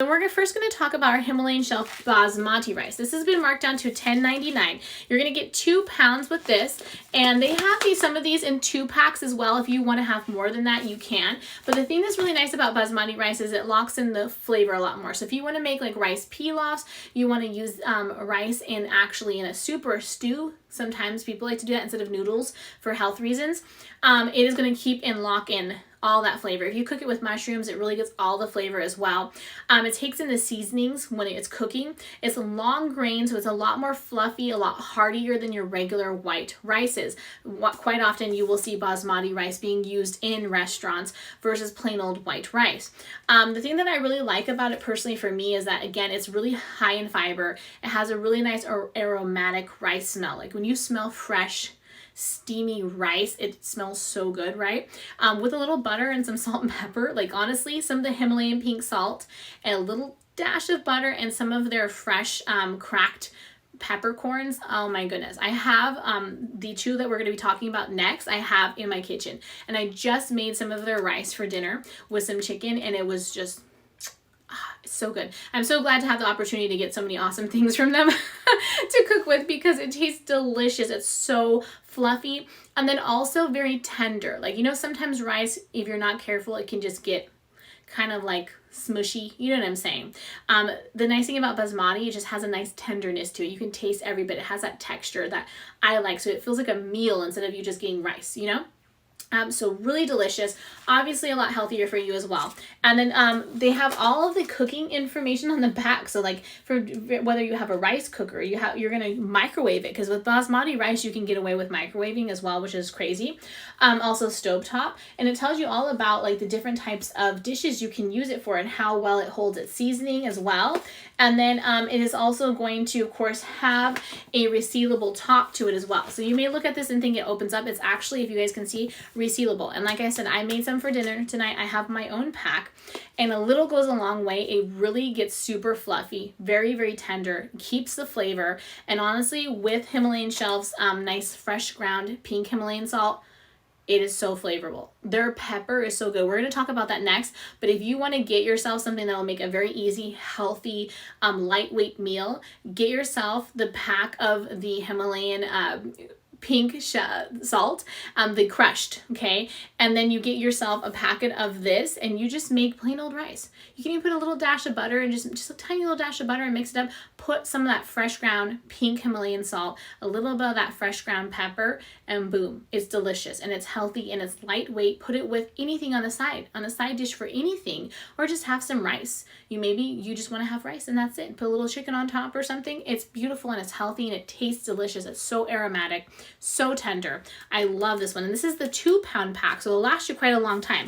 And we're first going to talk about our Himalayan shelf Basmati rice. This has been marked down to $10.99. You're going to get 2 pounds with this, and they have some of these in 2-packs as well. If you want to have more than that, you can. But the thing that's really nice about Basmati rice is it locks in the flavor a lot more. So if you want to make like rice pilafs, you want to use rice in a soup or a stew. Sometimes people like to do that instead of noodles for health reasons. It is going to keep and lock in all that flavor. If you cook it with mushrooms, it really gets all the flavor as well. It takes in the seasonings when it's cooking. It's a long grain, so it's a lot more fluffy, a lot heartier than your regular white rices. Quite often you will see Basmati rice being used in restaurants versus plain old white rice. The thing that I really like about it personally for me is that, again, it's really high in fiber. It has a really nice aromatic rice smell. Like when you smell fresh, steamy rice, it smells so good, right? With a little butter and some salt and pepper. Like honestly, some of the Himalayan pink salt and a little dash of butter and some of their fresh cracked peppercorns. Oh my goodness. I have the 2 that we're going to be talking about next, I have in my kitchen. And I just made some of their rice for dinner with some chicken, and it was just it's so good. I'm so glad to have the opportunity to get so many awesome things from them to cook with, because it tastes delicious. It's so fluffy and then also very tender. Like, you know, sometimes rice, if you're not careful, it can just get kind of like smushy. You know what I'm saying? The nice thing about Basmati, it just has a nice tenderness to it. You can taste every bit. It has that texture that I like. So it feels like a meal instead of you just getting rice, you know? So really delicious, obviously a lot healthier for you as well. And then they have all of the cooking information on the back. So like for whether you have a rice cooker, you're going to microwave it, because with Basmati rice you can get away with microwaving as well, which is crazy. Also stovetop, and it tells you all about like the different types of dishes you can use it for and how well it holds its seasoning as well. And then it is also going to, of course, have a resealable top to it as well. So you may look at this and think it opens up. It's actually, if you guys can see, resealable. And like I said, I made some for dinner tonight. I have my own pack, and a little goes a long way. It really gets super fluffy, very, very tender, keeps the flavor. And honestly, with Himalayan shelves, nice fresh ground pink Himalayan salt, it is so flavorful. Their pepper is so good. We're going to talk about that next. But if you want to get yourself something that will make a very easy, healthy, lightweight meal, get yourself the pack of the Himalayan pink salt, the crushed, okay? And then you get yourself a packet of this, and you just make plain old rice. You can even put a little dash of butter, and just a tiny little dash of butter, and mix it up. Put some of that fresh ground pink Himalayan salt, a little bit of that fresh ground pepper, and boom, it's delicious, and it's healthy, and it's lightweight. Put it with anything on the side dish for anything, or just have some rice. Maybe you just want to have rice and that's it. Put a little chicken on top or something. It's beautiful, and it's healthy, and it tastes delicious. It's so aromatic, so tender. I love this one. And this is the 2-pound pack, so it'll last you quite a long time.